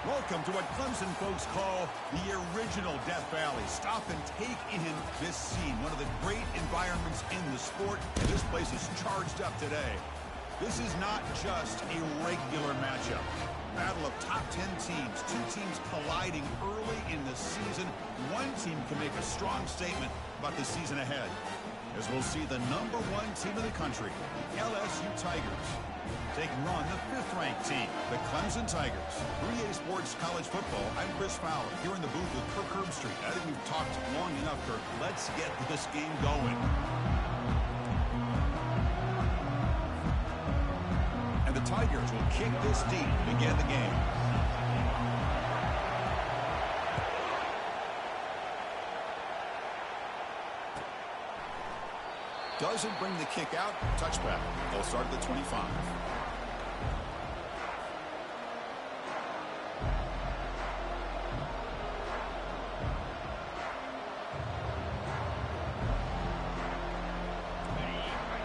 Welcome to what Clemson folks call the original Death Valley. Stop and take in this scene. One of the great environments in the sport, and this place is charged up today. This is not just a regular matchup. Battle of top 10 teams. Two teams colliding early in the season. One team can make a strong statement about the season ahead, as we'll see the #1 team in the country, the LSU Tigers, taking on the 5th-ranked team, the Clemson Tigers. 3A Sports College Football, I'm Chris Fowler, here in the booth with Kirk Herbstreit. I think we've talked long enough, Kirk. Let's get this game going. And the Tigers will kick this deep to begin the game. Doesn't bring the kick out. Touchback. They'll start at the 25.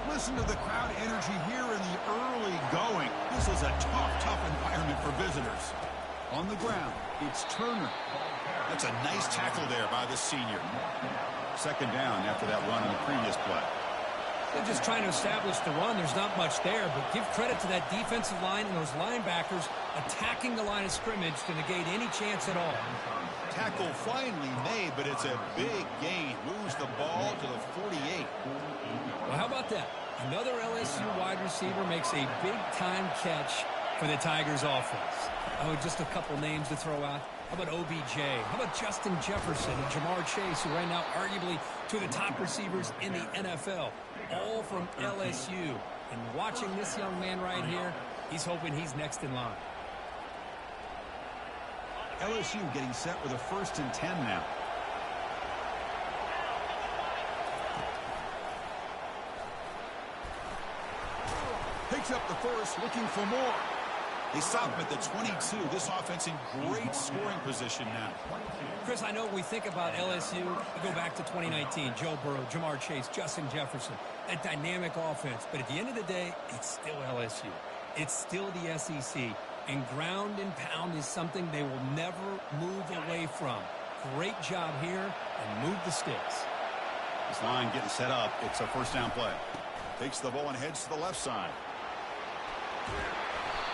Listen to the crowd energy here in the early going. This is a tough environment for visitors. On the ground, it's Turner. That's a nice tackle there by the senior. Second down after that run in the previous play. They're just trying to establish the run. There's not much there, but give credit to that defensive line and those linebackers attacking the line of scrimmage to negate any chance at all. Tackle finally made, but it's a big gain. Moves the ball to the 48. Well, how about that? Another LSU wide receiver makes a big-time catch for the Tigers offense. Oh, just a couple names to throw out. How about OBJ? How about Justin Jefferson and Jamar Chase, who right now arguably two of the top receivers in the NFL, all from LSU. And watching this young man right here, he's hoping he's next in line. LSU getting set with a 1st and 10 now. Picks up the first, looking for more. They stop him at the 22. This offense in great scoring position now. Chris, I know we think about LSU. We go back to 2019. Joe Burrow, Jamar Chase, Justin Jefferson. That dynamic offense. But at the end of the day, it's still LSU. It's still the SEC. And ground and pound is something they will never move away from. Great job here, and move the sticks. This line getting set up. It's a 1st down play. Takes the ball and heads to the left side.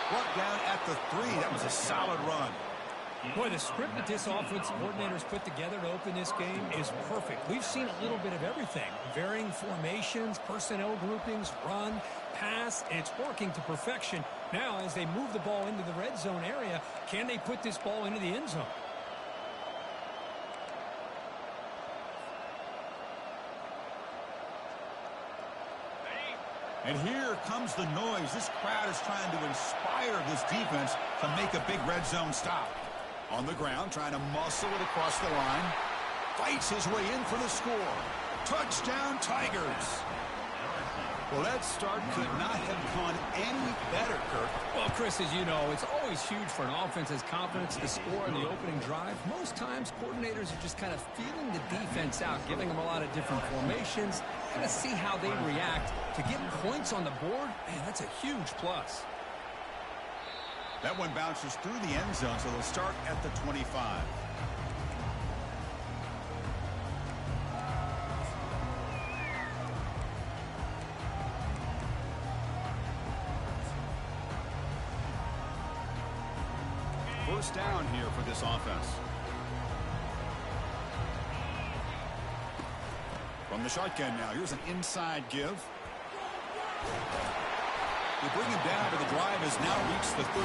Brought down at the 3. That was a solid run. Boy, the script that this offensive coordinator's put together to open this game is perfect. We've seen a little bit of everything. Varying formations, personnel groupings, run, pass. It's working to perfection. Now, as they move the ball into the red zone area, can they put this ball into the end zone? And here comes the noise. This crowd is trying to inspire this defense to make a big red zone stop. On the ground, trying to muscle it across the line. Fights his way in for the score. Touchdown, Tigers. Well, that start could not have gone any better, Kirk. Well, Chris, as you know, it's always huge for an offense's confidence to score in the opening drive. Most times, coordinators are just kind of feeling the defense out, giving them a lot of different formations, kind of see how they react. To get points on the board, man, that's a huge plus. That one bounces through the end zone, so they'll start at the 25. First down here for this offense. From the shotgun now, here's an inside give. They bring him down, but the drive has now reached the 35.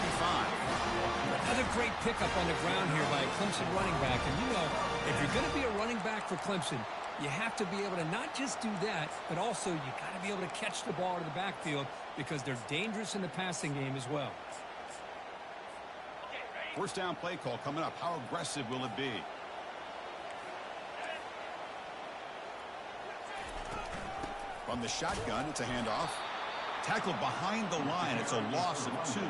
Another great pickup on the ground here by a Clemson running back. And you know, if you're going to be a running back for Clemson, you have to be able to not just do that, but also you got to be able to catch the ball in the backfield because they're dangerous in the passing game as well. First down play call coming up. How aggressive will it be? From the shotgun, it's a handoff. Tackled behind the line. It's a loss of 2.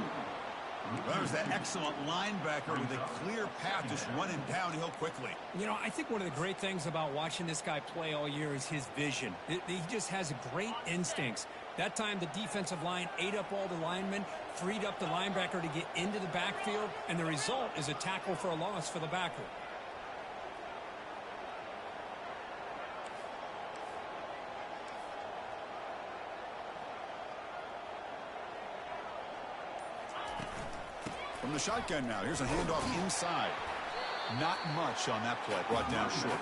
There's that excellent linebacker with a clear path just running downhill quickly. You know, I think one of the great things about watching this guy play all year is his vision. He just has great instincts. That time, the defensive line ate up all the linemen, freed up the linebacker to get into the backfield, and the result is a tackle for a loss for the backer. From the shotgun now, here's a handoff inside. Not much on that play, brought down short.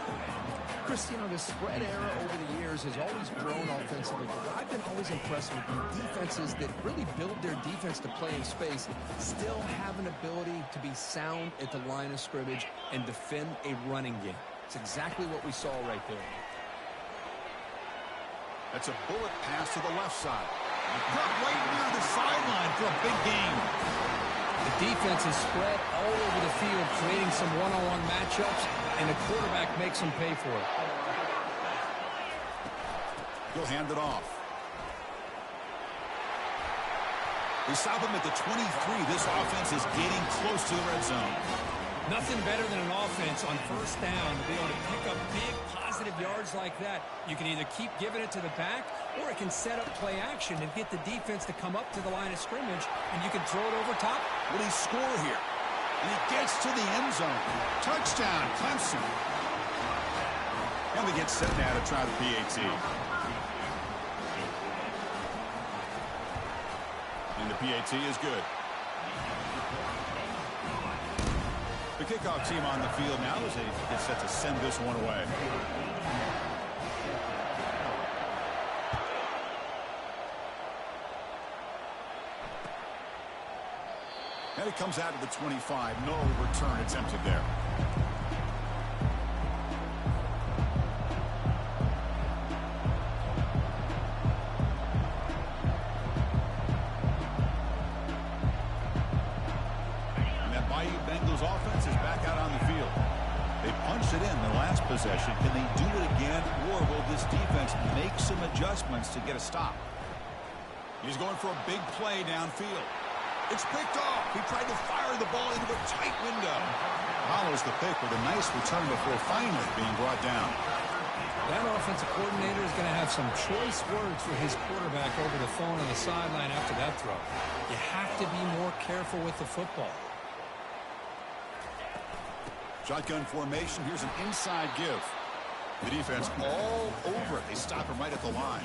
Chris, you know, the spread era over the years has always grown offensively, but I've been always impressed with the defenses that really build their defense to play in space, still have an ability to be sound at the line of scrimmage and defend a running game. It's exactly what we saw right there. That's a bullet pass to the left side. Got right near the sideline for a big gain. The defense is spread all over the field, creating some one-on-one matchups, and the quarterback makes them pay for it. He'll hand it off. They stop him at the 23. This offense is getting close to the red zone. Nothing better than an offense on first down to be able to pick up big positive yards like that. You can either keep giving it to the back, or it can set up play action and get the defense to come up to the line of scrimmage, and you can throw it over top. Will he score here? And he gets to the end zone. Touchdown, Clemson. And we get set now to try the PAT. And the PAT is good. The kickoff team on the field now as they get set to send this one away. And it comes out to the 25. No return attempted there. Possession. Can they do it again, or will this defense make some adjustments to get a stop? He's going for a big play downfield. It's picked off. He tried to fire the ball into a tight window. Follows the pick with a nice return before finally being brought down. That offensive coordinator is going to have some choice words for his quarterback over the phone on the sideline after that throw. You have to be more careful with the football. Shotgun formation. Here's an inside give. The defense all over it. They stop him right at the line.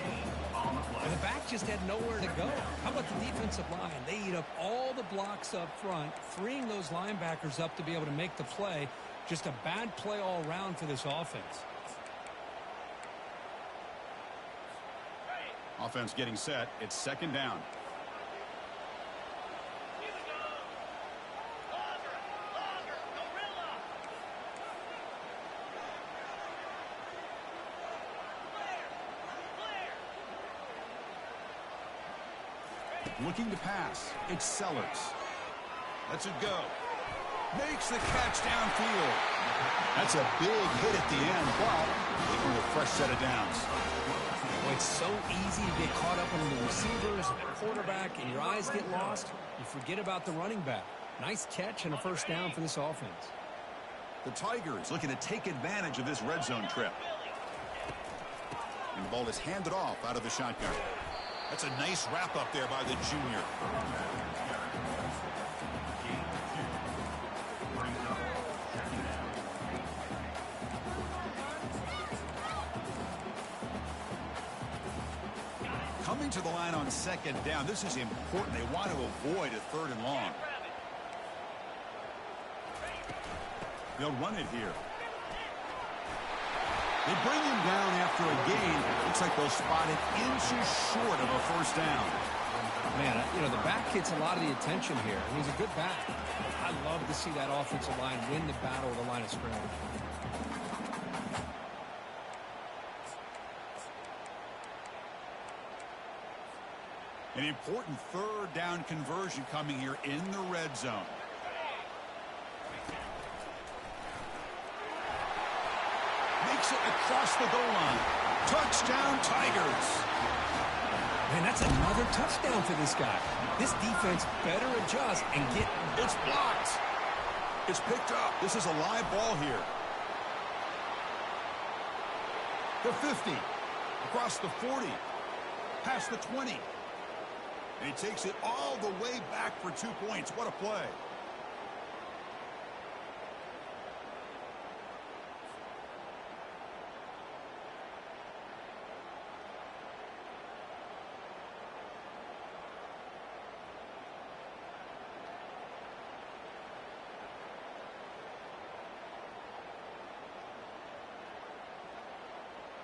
And the back just had nowhere to go. How about the defensive line? They eat up all the blocks up front, freeing those linebackers up to be able to make the play. Just a bad play all around for this offense. Offense getting set. It's second down. Looking to pass. It's Sellers. Lets it go. Makes the catch downfield. That's a big hit at the end, but they want a fresh set of downs. Well, it's so easy to get caught up in the receivers and the quarterback, and your eyes get lost. You forget about the running back. Nice catch and a first down for this offense. The Tigers looking to take advantage of this red zone trip. And the ball is handed off out of the shotgun. That's a nice wrap up there by the junior. Coming to the line on second down. This is important. They want to avoid a third and long. They'll run it here. They bring him down after a gain. Looks like they'll spot it inches short of a first down. Man, you know, the back gets a lot of the attention here. He's a good back. I love to see that offensive line win the battle of the line of scrimmage. An important third down conversion coming here in the red zone. Makes it across the goal line. Touchdown, Tigers. Man, that's another touchdown for this guy. This defense better adjust and get... It's blocked. It's picked up. This is a live ball here. The 50. Across the 40. past the 20. And he takes it all the way back for 2 points. What a play.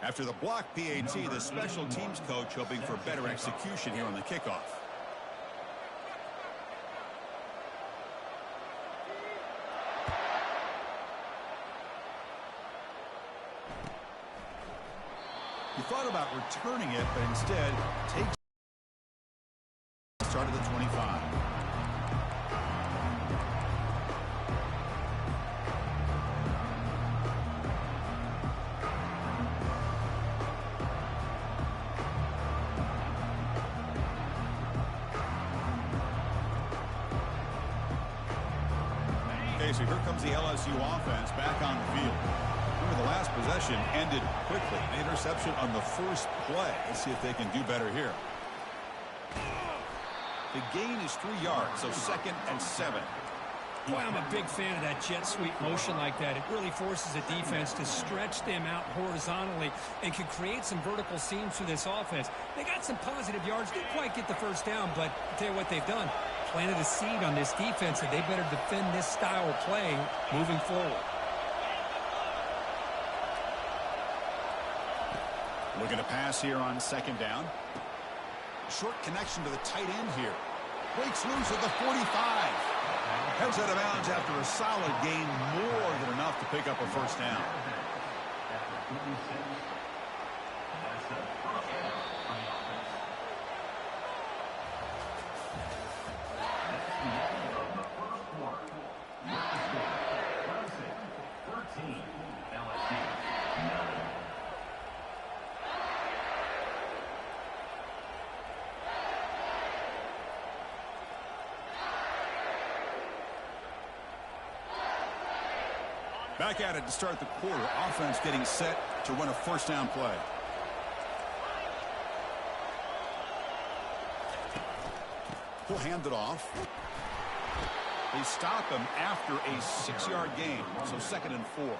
After the block PAT, the special teams coach hoping for better execution here on the kickoff. He thought about returning it, but instead takes the start of the 25. So here comes the LSU offense back on the field. Remember, the last possession ended quickly. An interception on the first play. Let's see if they can do better here. The gain is 3 yards, so 2nd and 7. Boy, I'm a big fan of that jet sweep motion like that. It really forces a defense to stretch them out horizontally and can create some vertical seams for this offense. They got some positive yards. Didn't quite get the first down, but I'll tell you what they've done. Planted a seed on this defense, and they better defend this style of play moving forward. Looking to pass here on 2nd down. Short connection to the tight end here. Breaks loose at the 45. Heads out of bounds after a solid gain, more than enough to pick up a first down. Back at it to start the quarter. Offense getting set to run a first down play. He'll hand it off. They stop him after a 6-yard gain, so 2nd and 4.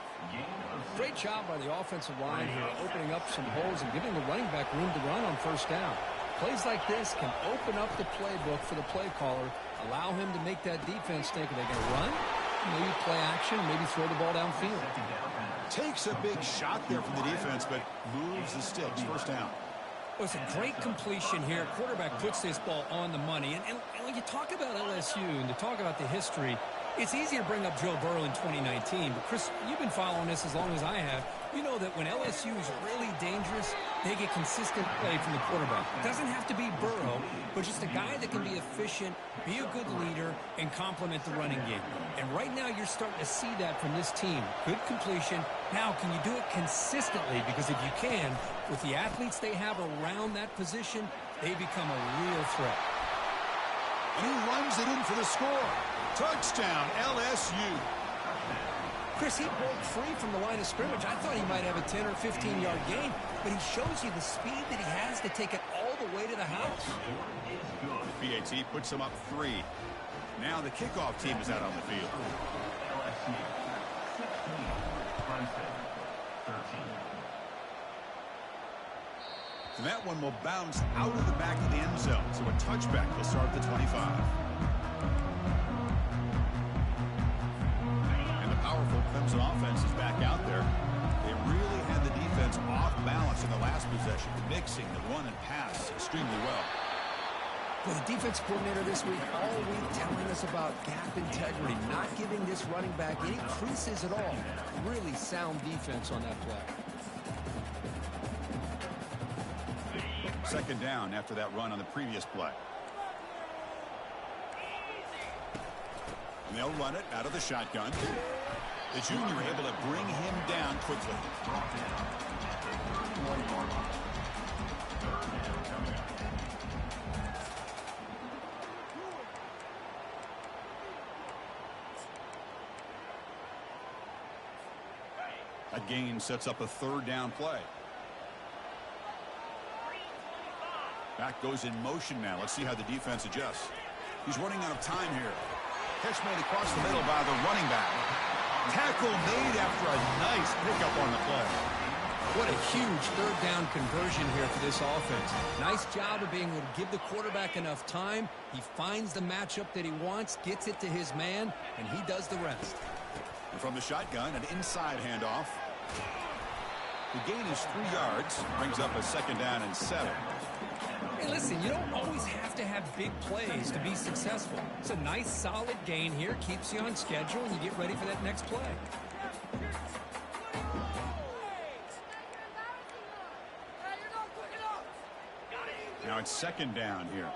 Great job by the offensive line here, opening up some holes and giving the running back room to run on first down. Plays like this can open up the playbook for the play caller, allow him to make that defense think, are they going to run? Maybe play action, maybe throw the ball downfield. Takes a big shot there from the defense, but moves the sticks. First down. Well, it's a great completion here. Quarterback puts this ball on the money. And when you talk about LSU and to talk about the history, it's easy to bring up Joe Burrow in 2019. But, Chris, you've been following this as long as I have. You know that when LSU is really dangerous, they get consistent play from the quarterback. It doesn't have to be Burrow, but just a guy that can be efficient, be a good leader, and complement the running game. And right now you're starting to see that from this team. Good completion. Now, can you do it consistently? Because if you can, with the athletes they have around that position, they become a real threat. And he runs it in for the score. Touchdown, LSU. Chris, he broke free from the line of scrimmage. I thought he might have a 10 or 15-yard gain, but he shows you the speed that he has to take it all the way to the house. PAT puts him up 3. Now the kickoff team is out on the field. And that one will bounce out of the back of the end zone. So a touchback will start at the 25. And the powerful Clemson offense is back out there. They really had the defense off balance in the last possession, mixing the run and pass extremely well. Well, the defense coordinator this week, all week telling us about gap integrity, not giving this running back any creases at all. Really sound defense on that play. 2nd down after that run on the previous play. And they'll run it out of the shotgun. The junior able to bring him down quickly. That gain sets up a 3rd down play. Back goes in motion now. Let's see how the defense adjusts. He's running out of time here. Catch made across the middle by the running back. Tackle made after a nice pickup on the play. What a huge third down conversion here for this offense. Nice job of being able to give the quarterback enough time. He finds the matchup that he wants, gets it to his man, and he does the rest. And from the shotgun, an inside handoff. The gain is 3 yards. Brings up a 2nd down and 7. Hey, listen, you don't always have to have big plays to be successful. It's a nice, solid gain here. Keeps you on schedule, and you get ready for that next play. Now it's 2nd down here.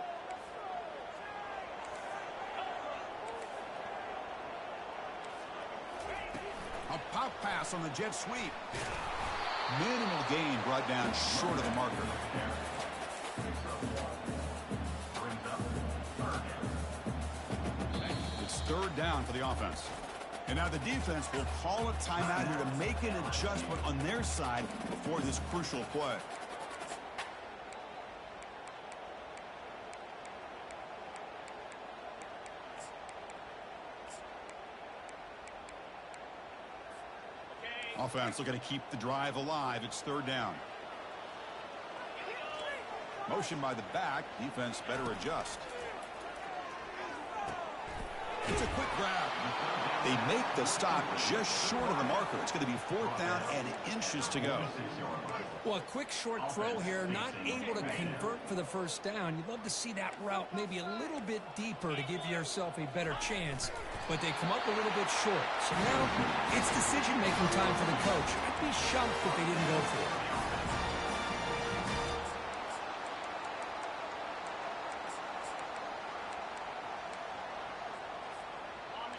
A pop pass on the jet sweep. Minimal gain brought down short of the marker. It's 3rd down for the offense. And now the defense will call a timeout here to make an adjustment on their side before this crucial play. Offense looking to keep the drive alive. It's 3rd down. Motion by the back. Defense better adjust. It's a quick grab. They make the stop just short of the marker. It's going to be 4th down and inches to go. Well, a quick short throw here, not able to convert for the 1st down. You'd love to see that route maybe a little bit deeper to give yourself a better chance, but they come up a little bit short. So now it's decision-making time for the coach. I'd be shocked if they didn't go for it.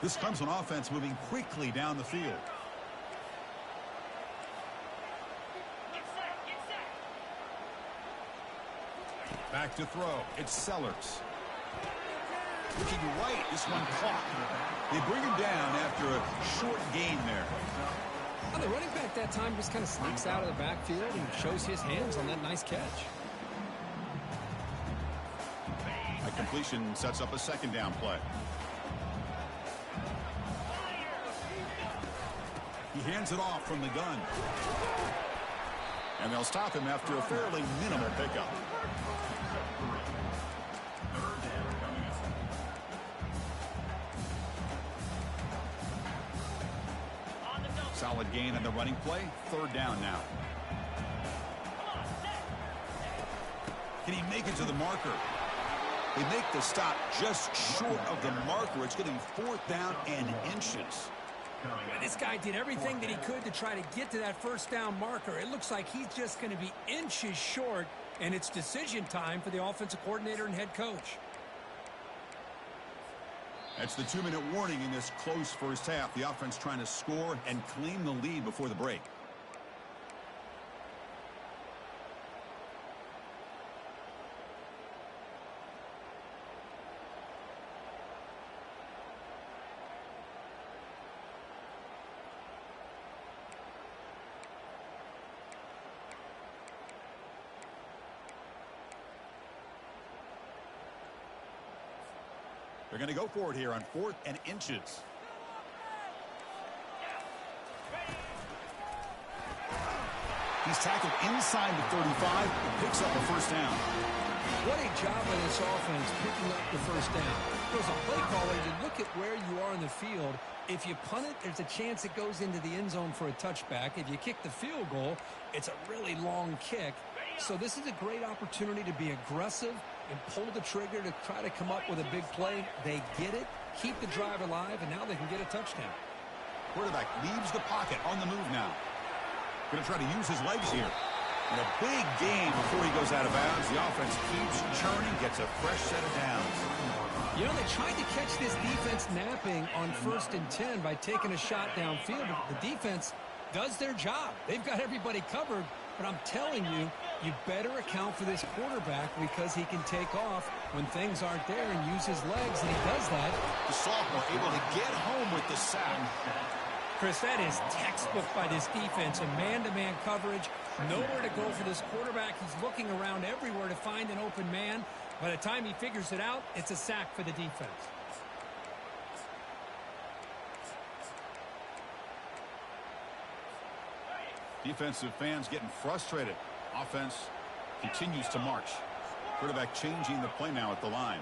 This comes on offense moving quickly down the field. Back to throw. It's Sellers. Looking right. This one caught. They bring him down after a short gain there. Well, the running back that time just kind of sneaks out of the backfield and shows his hands on that nice catch. A completion sets up a 2nd down play. He hands it off from the gun. And they'll stop him after a fairly minimal pickup. Solid gain on the running play. 3rd down now. Can he make it to the marker? They make the stop just short of the marker. It's going to be 4th down and inches. This guy did everything that he could to try to get to that 1st down marker. It looks like he's just going to be inches short, and it's decision time for the offensive coordinator and head coach. That's the 2-minute warning in this close 1st half. The offense trying to score and claim the lead before the break. They're going to go for it here on 4th and inches. He's tackled inside the 35 and picks up a 1st down. What a job by this offense picking up the 1st down. As a play caller, you look at where you are in the field. If you punt it, there's a chance it goes into the end zone for a touchback. If you kick the field goal, it's a really long kick. So this is a great opportunity to be aggressive and pull the trigger to try to come up with a big play. They get it, keep the drive alive, and now they can get a touchdown. Quarterback leaves the pocket on the move now. Going to try to use his legs here. And a big gain before he goes out of bounds. The offense keeps churning, gets a fresh set of downs. You know, they tried to catch this defense napping on 1st and 10 by taking a shot downfield. The defense does their job. They've got everybody covered. But I'm telling you, you better account for this quarterback because he can take off when things aren't there and use his legs, and he does that. The sophomore able to get home with the sack. Chris, that is textbook by this defense. A man-to-man coverage. Nowhere to go for this quarterback. He's looking around everywhere to find an open man. By the time he figures it out, it's a sack for the defense. Defensive fans getting frustrated. Offense continues to march. Quarterback changing the play now at the line.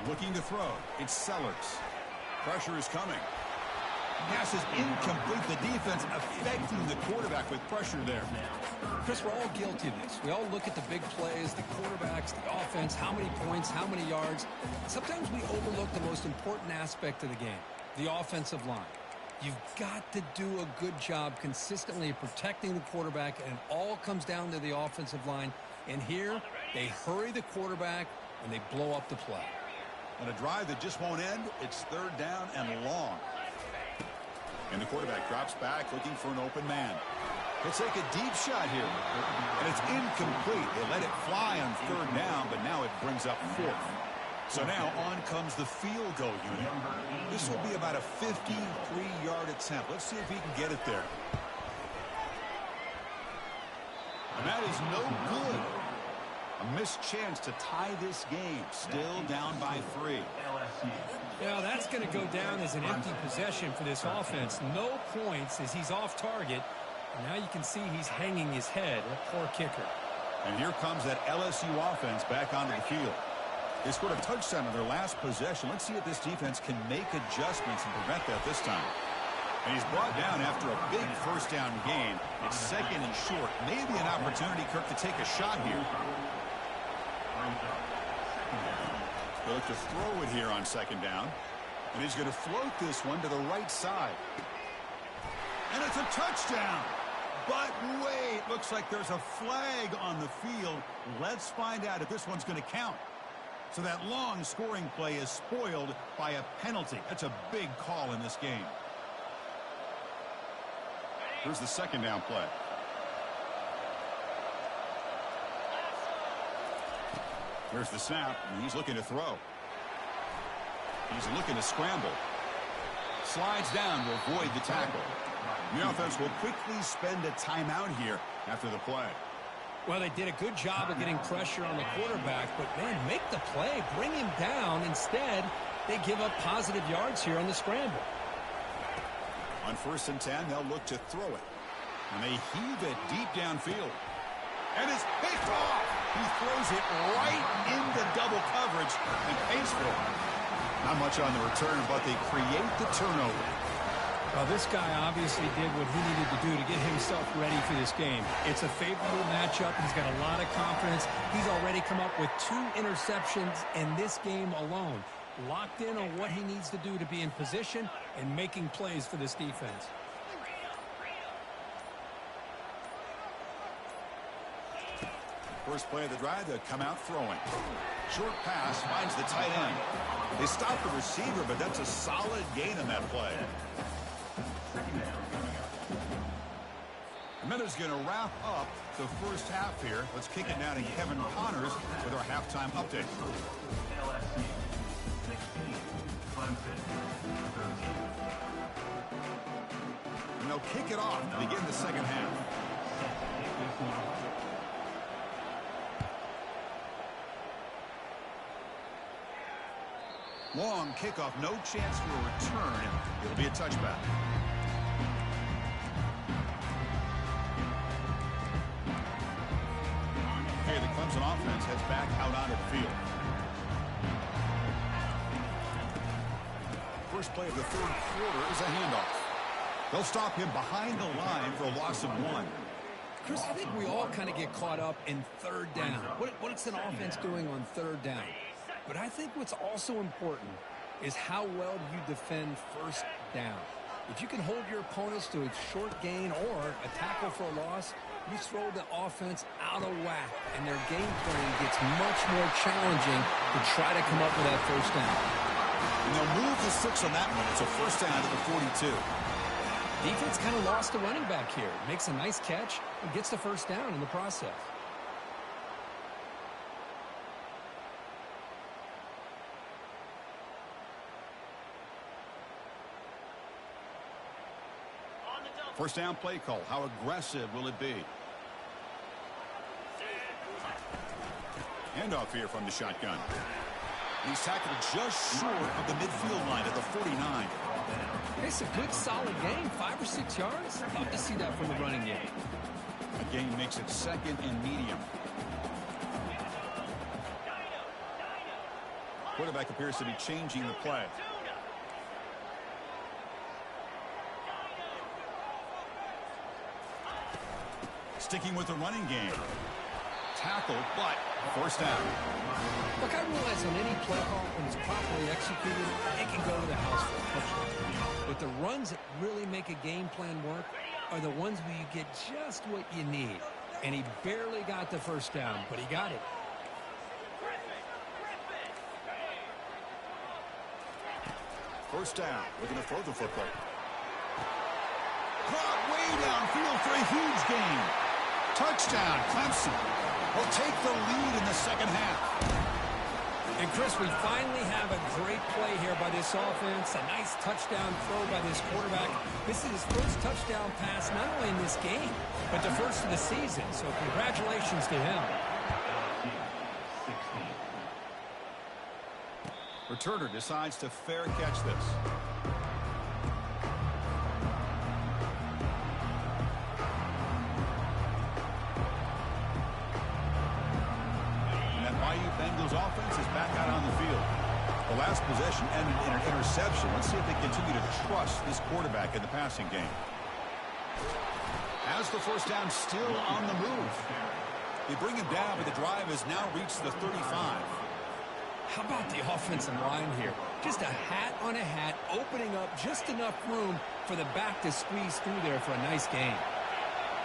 Looking to throw. It's Sellers. Pressure is coming. Pass is incomplete. The defense affecting the quarterback with pressure there. Chris, we're all guilty of this. We all look at the big plays, the quarterbacks, the offense, how many points, how many yards. Sometimes we overlook the most important aspect of the game, the offensive line. You've got to do a good job consistently of protecting the quarterback, and it all comes down to the offensive line. And here, they hurry the quarterback, and they blow up the play. On a drive that just won't end, it's third down and long. And the quarterback drops back looking for an open man. He'll take a deep shot here. And it's incomplete. They let it fly on third down, but now it brings up fourth. So now on comes the field goal unit. This will be about a 53-yard attempt. Let's see if he can get it there. And that is no good. A missed chance to tie this game. Still down by 3. Yeah, that's going to go down as an empty possession for this offense. No points as he's off target. And now you can see he's hanging his head. A poor kicker. And here comes that LSU offense back onto the field. They scored a touchdown on their last possession. Let's see if this defense can make adjustments and prevent that this time. And he's brought down after a big first down gain. It's second and short. Maybe an opportunity, Kirk, to take a shot here. They'll look to throw it here on second down. And he's going to float this one to the right side. And it's a touchdown. But wait, looks like there's a flag on the field. Let's find out if this one's going to count. So that long scoring play is spoiled by a penalty. That's a big call in this game. Here's the second down play. Here's the snap, and he's looking to throw. He's looking to scramble. Slides down to avoid the tackle. The offense will quickly spend a timeout here after the play. Well, they did a good job of getting pressure on the quarterback, but, man, make the play, bring him down. Instead, they give up positive yards here on the scramble. On 1st and 10, they'll look to throw it. And they heave it deep downfield. And it's picked off. He throws it right into double coverage and pays for it. Not much on the return, but they create the turnover. Well, this guy obviously did what he needed to do to get himself ready for this game. It's a favorable matchup. He's got a lot of confidence. He's already come up with 2 interceptions in this game alone. Locked in on what he needs to do to be in position and making plays for this defense. First play of the drive, they'll come out throwing. Short pass finds the tight end. They stop the receiver, but that's a solid gain on that play. And then is going to wrap up the first half here. Let's kick it now to Kevin Connors with our halftime update. And they'll kick it off to begin the second half. Long kickoff, no chance for a return. It'll be a touchback. Okay, the Clemson offense heads back out onto the field. First play of the third quarter is a handoff. They'll stop him behind the line for a loss of 1. Chris, I think we all kind of get caught up in third down. What's an offense doing on third down? But I think what's also important is how well you defend first down. If you can hold your opponents to a short gain or a tackle for a loss, you throw the offense out of whack, and their game plan gets much more challenging to try to come up with that first down. And they'll move the 6 on that one. It's a first down to the 42. Defense kind of lost the running back here. Makes a nice catch and gets the first down in the process. First down play call. How aggressive will it be? Handoff here from the shotgun. He's tackled just short of the midfield line at the 49. It's a good, solid game. 5 or 6 yards. Love to see that from the running game. A gain makes it second and medium. Quarterback appears to be changing the play. Sticking with the running game. Tackle, but first down. Look, I realize on any play call, when it's properly executed, it can go to the house for a touchdown. But the runs that really make a game plan work are the ones where you get just what you need. And he barely got the first down, but he got it. First down. Looking to throw the football. Caught way downfield for a huge gain. Touchdown, Clemson. Will take the lead in the second half. And, Chris, we finally have a great play here by this offense. A nice touchdown throw by this quarterback. This is his first touchdown pass, not only in this game, but the first of the season. So congratulations to him. Returner decides to fair catch this. Bengals offense is back out on the field. The last possession ended in an interception. Let's see if they continue to trust this quarterback in the passing game. Has the first down, still on the move. They bring him down, but the drive has now reached the 35. How about the offensive line here? Just a hat on a hat, opening up just enough room for the back to squeeze through there for a nice gain.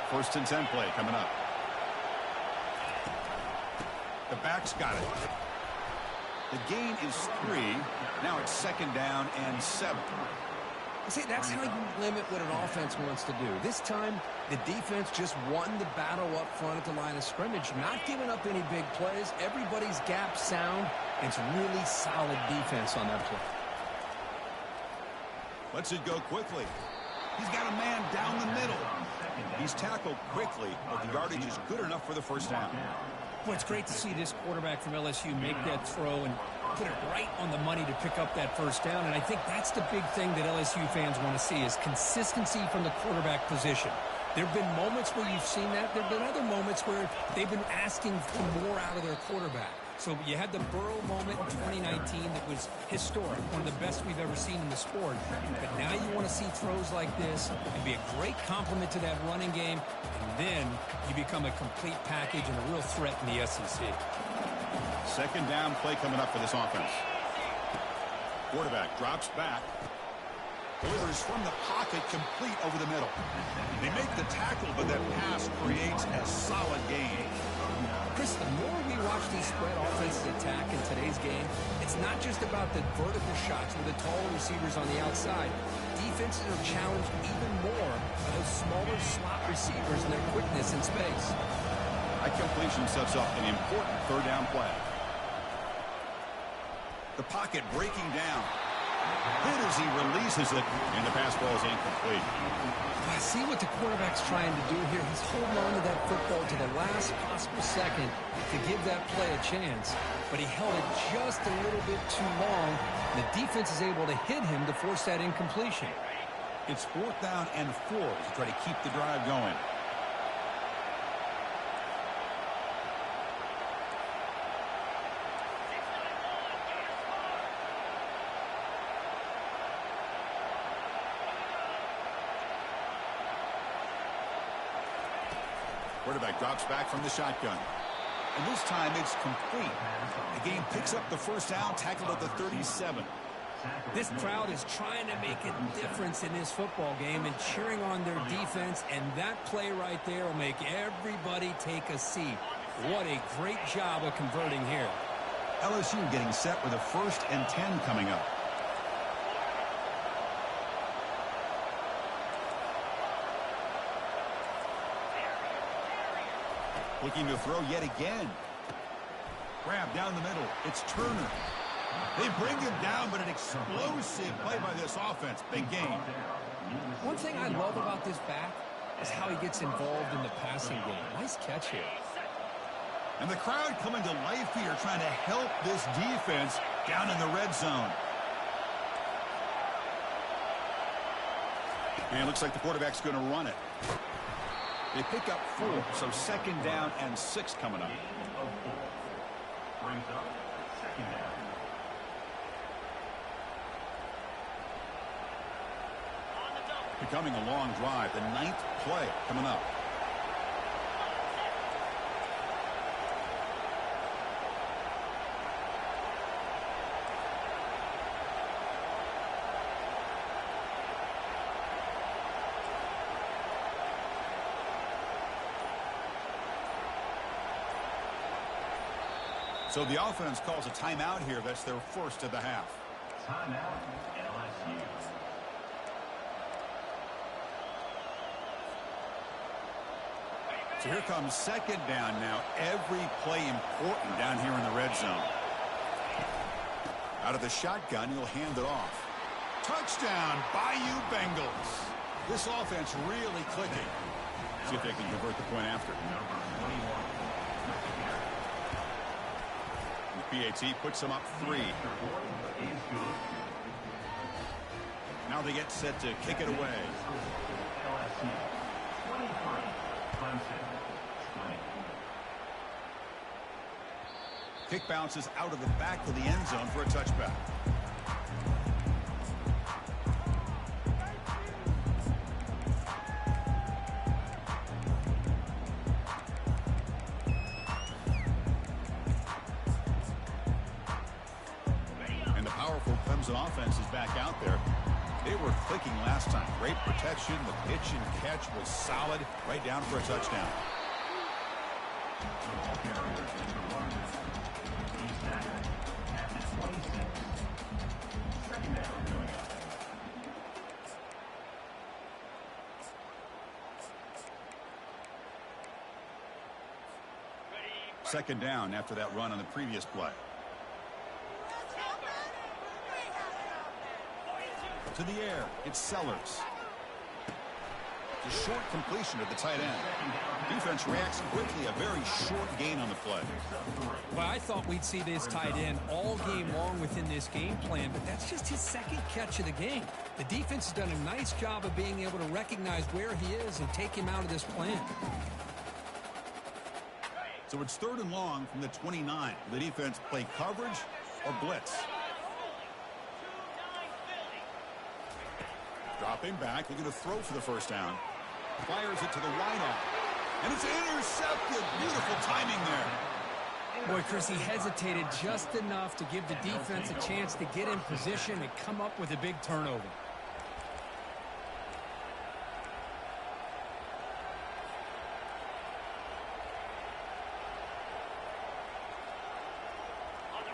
First and 10 play coming up. The back's got it. The gain is 3. Now it's second down and 7. See, that's how you limit what an offense wants to do. This time, the defense just won the battle up front at the line of scrimmage, not giving up any big plays. Everybody's gap sound. It's really solid defense on that play. Lets it go quickly. He's got a man down the middle. He's tackled quickly, but the yardage is good enough for the first down. Well, it's great to see this quarterback from LSU make that throw and put it right on the money to pick up that first down. And I think that's the big thing that LSU fans want to see is consistency from the quarterback position. There have been moments where you've seen that. There have been other moments where they've been asking for more out of their quarterback. So you had the Burrow moment in 2019 that was historic, one of the best we've ever seen in the sport. But now you want to see throws like this and be a great complement to that running game, and then you become a complete package and a real threat in the SEC. Second down play coming up for this offense. Quarterback drops back. Delivers from the pocket, complete over the middle. They make the tackle, but that pass creates a solid gain. Chris, the more we watch these spread offenses attack in today's game, it's not just about the vertical shots with the taller receivers on the outside. Defenses are challenged even more by those smaller slot receivers and their quickness in space. That completion sets up an important third down play. The pocket breaking down. Hit as he releases it, and the pass ball is incomplete. I see what the quarterback's trying to do here. He's holding on to that football to the last possible second to give that play a chance, but he held it just a little bit too long. The defense is able to hit him to force that incompletion. It's fourth down and 4 to try to keep the drive going. Quarterback drops back from the shotgun. And this time it's complete. The game picks up the first down, tackled at the 37. This crowd is trying to make a difference in this football game and cheering on their defense, and that play right there will make everybody take a seat. What a great job of converting here. LSU getting set with a first and 10 coming up. Looking to throw yet again. Grab down the middle. It's Turner. They bring him down, but an explosive play by this offense. Big game. One thing I love about this back is how he gets involved in the passing game. Nice catch here. And the crowd coming to life here, trying to help this defense down in the red zone. And it looks like the quarterback's going to run it. They pick up 4, so 2nd down and 6 coming up. Brings up 2nd down. Becoming a long drive. The 9th play coming up. So the offense calls a timeout here. That's their first of the half. Timeout, LSU. So here comes 2nd down now. Every play important down here in the red zone. Out of the shotgun, he'll hand it off. Touchdown, Bayou Bengals. This offense really clicking. See if they can convert the point after. PAT puts them up 3. Now they get set to kick it away. Kick bounces out of the back of the end zone for a touchback. Clemson offense is back out there. They were clicking last time. Great protection. The pitch and catch was solid. Right down for a touchdown. Second down after that run on the previous play. To the air, it's Sellers. The short completion to the tight end. Defense reacts quickly, a very short gain on the play. Well, I thought we'd see this tight end all game long within this game plan, but that's just his 2nd catch of the game. The defense has done a nice job of being able to recognize where he is and take him out of this plan. So it's 3rd and long from the 29. The defense play coverage or blitz. Dropping back, looking to throw for the first down. Fires it to the wideout. And it's intercepted. Beautiful timing there. Boy, Chris, he hesitated just enough to give the defense a chance to get in position and come up with a big turnover.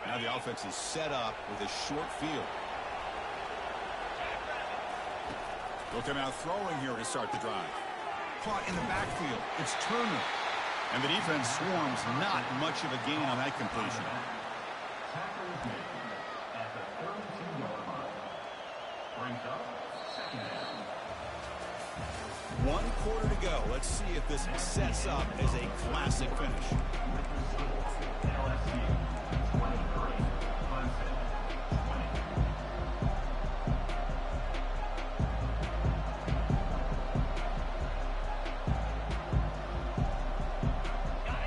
Now the offense is set up with a short field. They'll come out throwing here to start the drive. Caught in the backfield. It's Turner. And the defense swarms. Not much of a gain on that completion. One quarter to go. Let's see if this sets up as a classic finish.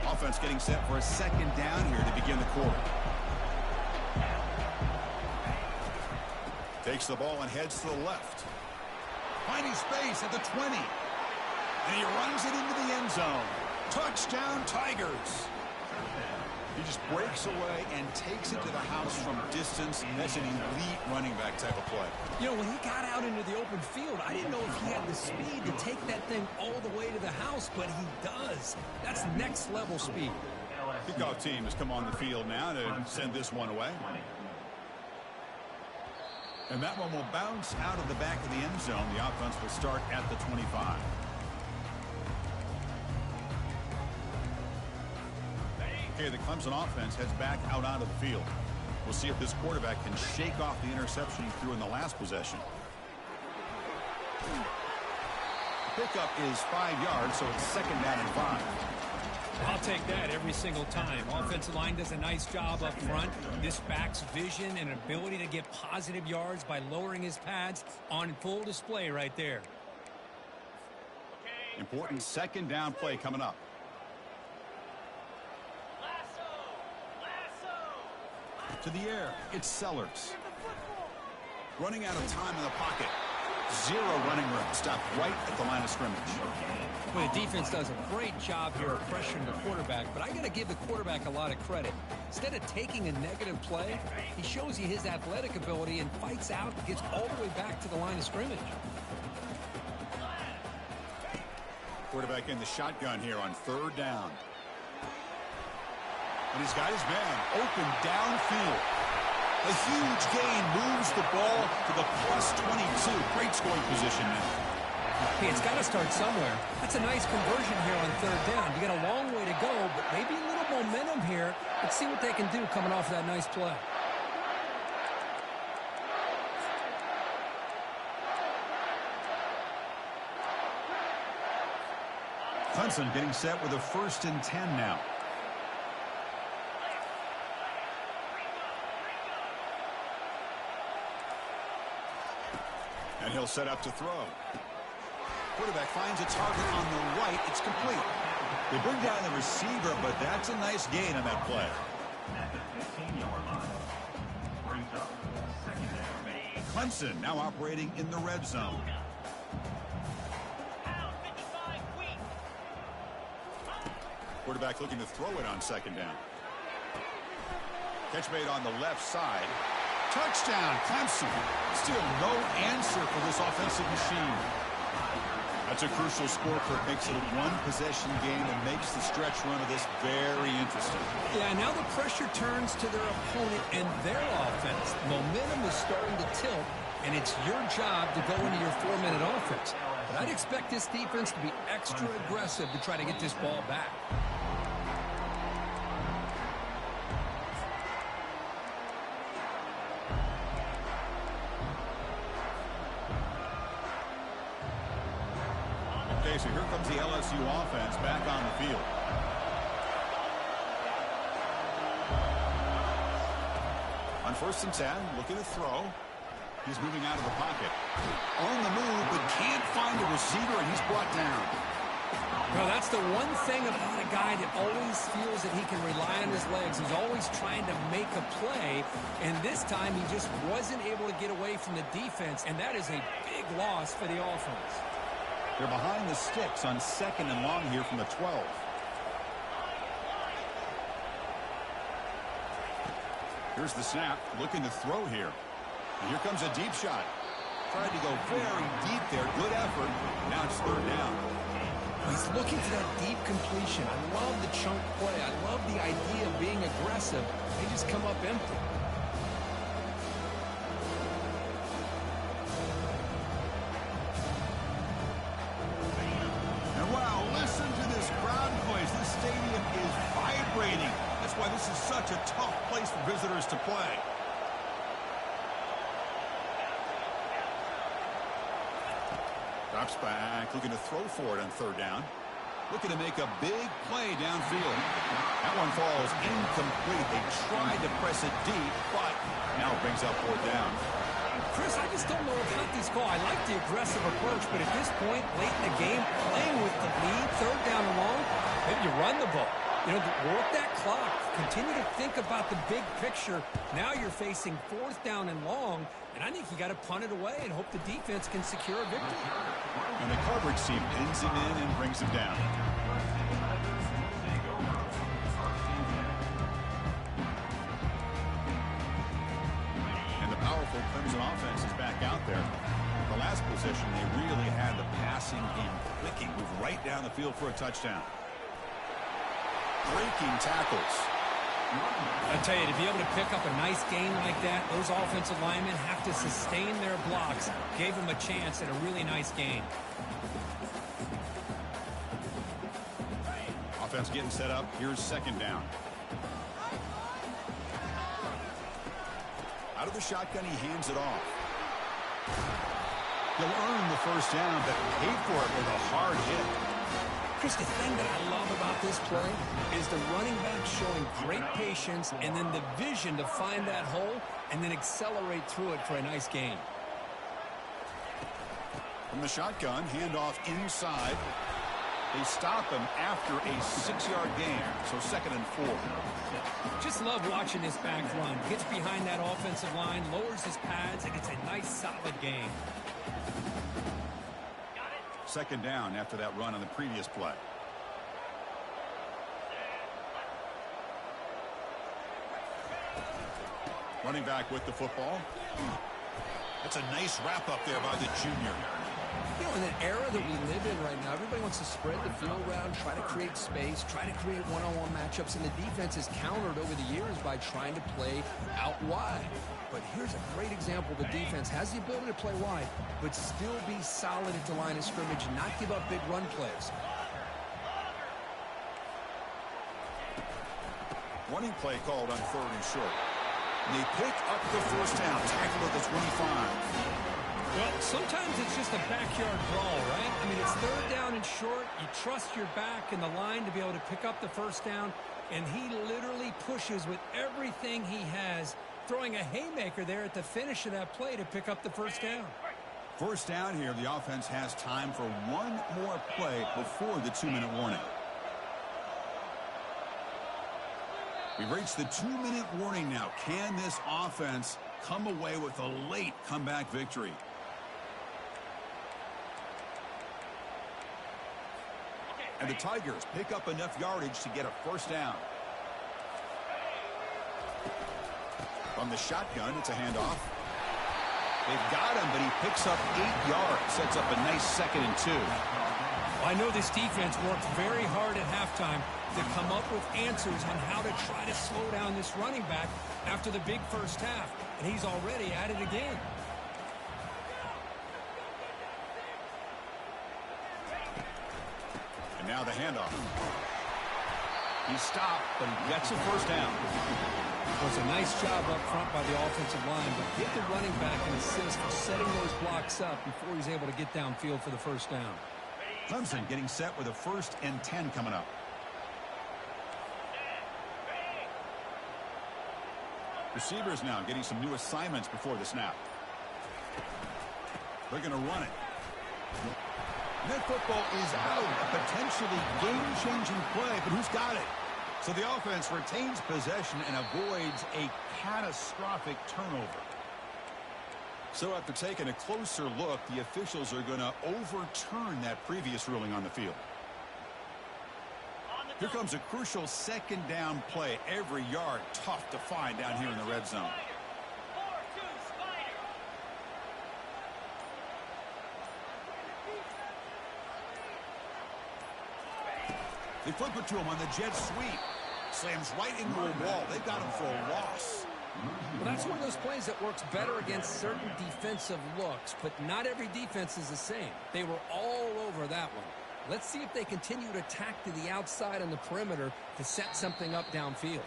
Offense getting set for a 2nd down here to begin the quarter. Takes the ball and heads to the left. Finding space at the 20. And he runs it into the end zone. Touchdown, Tigers. He just breaks away and takes it to the house from distance. That's an elite running back type of play. You know, when he got out into the open field, I didn't know if he had the speed to take that thing all the way to the house, but he does. That's next level speed. Kickoff team has come on the field now to send this one away. And that one will bounce out of the back of the end zone. The offense will start at the 25. Okay, the Clemson offense heads back out onto the field. We'll see if this quarterback can shake off the interception he threw in the last possession. The pickup is 5 yards, so it's 2nd down and 5. I'll take that every single time. Offensive line does a nice job up front. This back's vision and ability to get positive yards by lowering his pads on full display right there. Important 2nd down play coming up. To the air, it's Sellers. Running out of time in the pocket. 0 running room. Stopped right at the line of scrimmage. Well, the defense does a great job here of pressuring the quarterback, but I got to give the quarterback a lot of credit. Instead of taking a negative play, he shows you his athletic ability and fights out and gets all the way back to the line of scrimmage. Quarterback in the shotgun here on 3rd down. And he's got his man open downfield. A huge gain moves the ball to the +22. Great scoring position now. Hey, it's got to start somewhere. That's a nice conversion here on 3rd down. You got a long way to go, but maybe a little momentum here. Let's see what they can do coming off that nice play. Clemson getting set with a 1st and 10 now. And he'll set up to throw. Quarterback finds a target on the right. It's complete. They bring down the receiver, but that's a nice gain on that play. At the 15-yard line. Brings up 2nd down. Clemson now operating in the red zone. Quarterback looking to throw it on 2nd down. Catch made on the left side. Touchdown, Clemson. Still no answer for this offensive machine. That's a crucial score for it. Makes it a 1-possession game and makes the stretch run of this very interesting. Yeah, now the pressure turns to their opponent and their offense. Momentum is starting to tilt, and it's your job to go into your 4-minute offense. But I'd expect this defense to be extra aggressive to try to get this ball back. Okay, so here comes the LSU offense back on the field. On 1st and 10, looking to throw. He's moving out of the pocket. On the move, but can't find a receiver, and he's brought down. Well, that's the one thing about a guy that always feels that he can rely on his legs. He's always trying to make a play, and this time he just wasn't able to get away from the defense, and that is a big loss for the offense. They're behind the sticks on 2nd and long here from the 12. Here's the snap, looking to throw here. And here comes a deep shot. Tried to go very deep there. Good effort. Now it's 3rd down. He's looking for that deep completion. I love the chunk play. I love the idea of being aggressive. They just come up empty. And wow, listen to this crowd noise. This stadium is vibrating. That's why this is such a tough place for visitors to play. Drops back, looking to throw for it on 3rd down. Looking to make a big play downfield. That one falls incomplete. They tried to press it deep, but now it brings up 4th down. Chris, I just don't know about this call. I like the aggressive approach, but at this point, late in the game, playing with the lead, 3rd down and long, maybe you run the ball. You know, work that clock. Continue to think about the big picture. Now you're facing 4th down and long, and I think you got to punt it away and hope the defense can secure a victory. And the coverage team pins him in and brings him down. And the powerful Clemson offense is back out there. The last possession, they really had the passing game clicking. Moved right down the field for a touchdown. Breaking tackles. I tell you, to be able to pick up a nice gain like that, those offensive linemen have to sustain their blocks. Gave them a chance at a really nice gain. Offense getting set up. Here's 2nd down. Out of the shotgun, he hands it off. He'll earn the first down, but pay for it with a hard hit. Chris, the thing that I love about this play is the running back showing great patience and then the vision to find that hole and then accelerate through it for a nice gain. From the shotgun, handoff inside. They stop him after a 6-yard gain, so 2nd and 4. Just love watching this back run. Gets behind that offensive line, lowers his pads, and gets a nice solid gain. 2nd down after that run on the previous play. Running back with the football. That's a nice wrap up there by the junior. You know, in an era that we live in right now, everybody wants to spread the field around, try to create space, try to create one-on-one matchups, and the defense has countered over the years by trying to play out wide. But here's a great example. The defense has the ability to play wide, but still be solid at the line of scrimmage, not give up big run plays. Running play called on 3rd and short. And they pick up the first down, tackle at the 25. Well, sometimes it's just a backyard brawl, right? I mean, it's 3rd down and short. You trust your back and the line to be able to pick up the first down, and he literally pushes with everything he has, throwing a haymaker there at the finish of that play to pick up the first down. First down here, the offense has time for one more play before the 2-minute warning. We've reached the 2-minute warning now. Can this offense come away with a late comeback victory? And the Tigers pick up enough yardage to get a first down. From the shotgun, it's a handoff. They've got him, but he picks up 8 yards. Sets up a nice 2nd and 2. I know this defense worked very hard at halftime to come up with answers on how to try to slow down this running back after the big first half. And he's already at it again. And now the handoff. He stopped, but he gets a first down. It was a nice job up front by the offensive line, but give the running back an assist for setting those blocks up before he's able to get downfield for the first down. Clemson getting set with a 1st and 10 coming up. Receivers now getting some new assignments before the snap. They're going to run it. That football is out. A potentially game-changing play, but who's got it? So the offense retains possession and avoids a catastrophic turnover. So after taking a closer look, the officials are going to overturn that previous ruling on the field. Here comes a crucial 2nd down play. Every yard tough to find down here in the red zone. They flip it to him on the jet sweep. Slams right into a wall. They've got him for a loss. Well, that's one of those plays that works better against certain defensive looks, but not every defense is the same. They were all over that one. Let's see if they continue to attack to the outside on the perimeter to set something up downfield.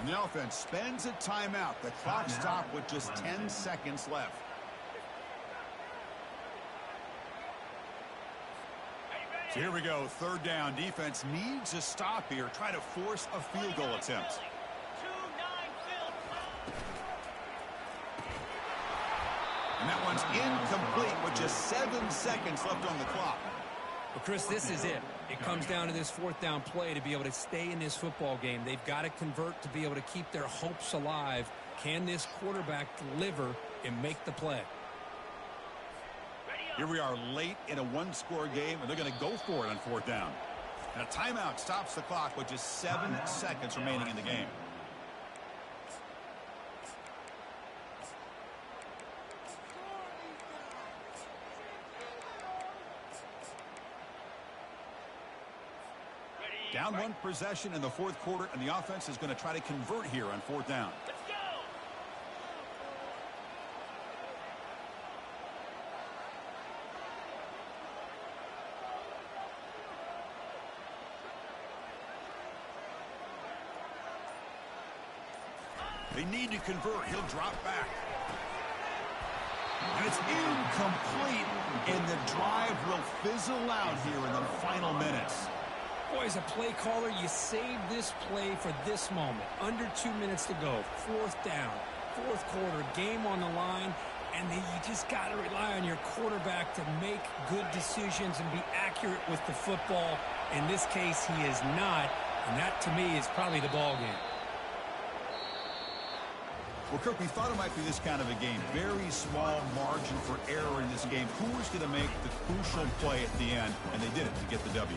And the offense spends a timeout. The clock stopped with just 10 seconds left. So here we go, 3rd down. Defense needs a stop here. Try to force a field goal attempt. And that one's incomplete with just 7 seconds left on the clock. Well, Chris, this is it. It comes down to this 4th down play to be able to stay in this football game. They've got to convert to be able to keep their hopes alive. Can this quarterback deliver and make the play? Here we are late in a 1-score game, and they're going to go for it on 4th down. And a timeout stops the clock with just 7 seconds remaining in the game. Down 1 possession in the 4th quarter, and the offense is going to try to convert here on 4th down. They need to convert. He'll drop back. And it's incomplete, and the drive will fizzle out here in the final minutes. Boy, as a play caller, you save this play for this moment. Under 2 minutes to go. 4th down, 4th quarter, game on the line, and then you just got to rely on your quarterback to make good decisions and be accurate with the football. In this case, he is not, and that, to me, is probably the ball game. Well, Kirk, we thought it might be this kind of a game. Very small margin for error in this game. Who was going to make the crucial play at the end? And they did it to get the W.